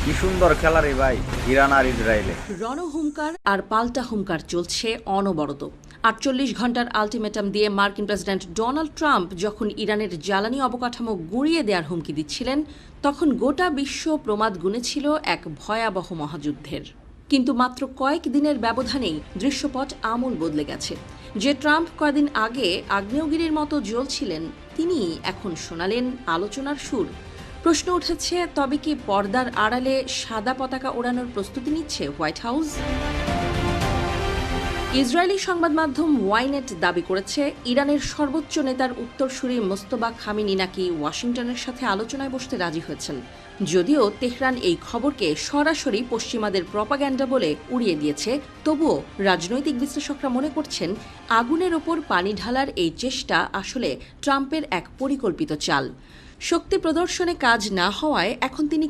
কি সুন্দর খেলা রে ভাই, ইরান আর ইসরায়েলে। রণহুঙ্কার আর পাল্টা হুঙ্কার চলছে অনবরত। ৪৮ ঘন্টার আলটিমেটাম দিয়ে মার্কিন প্রেসিডেন্ট ডোনাল্ড ট্রাম্প যখন ইরানের জ্বালানি অবকাঠামো গুঁড়িয়ে দেওয়ার হুমকি দিচ্ছিলেন, তখন গোটা বিশ্ব প্রমাদ গুনেছিল এক ভয়াবহ মহাযুদ্ধের। কিন্তু মাত্র কয়েক দিনের ব্যবধানেই দৃশ্যপট আমূল বদলে গেছে। যে ট্রাম্প কয়েকদিন আগে আগ্নেয়গিরির মতো জ্বলছিলেন, তিনি এখন শোনালেন আলোচনার সুর। প্রশ্ন উঠেছে, তবে কি পর্দার আড়ালে সাদা পতাকা ওড়ানোর প্রস্তুতি নিচ্ছে হোয়াইট হাউস? ইসরায়েলি সংবাদ মাধ্যম ওয়াইনেট দাবি করেছে, ইরানের সর্বোচ্চ নেতার উত্তরসূরি মোস্তফা খামেনি নাকি ওয়াশিংটনের সাথে আলোচনায় বসতে রাজি হয়েছেন। যদিও তেহরান এই খবরকে সরাসরি পশ্চিমাদের প্রপাগ্যান্ডা বলে উড়িয়ে দিয়েছে, তবুও রাজনৈতিক বিশ্লেষকরা মনে করছেন, আগুনের ওপর পানি ঢালার এই চেষ্টা আসলে ট্রাম্পের এক পরিকল্পিত চাল। শক্তি প্রদর্শনে কাজ না হওয়ায় এখন তিনি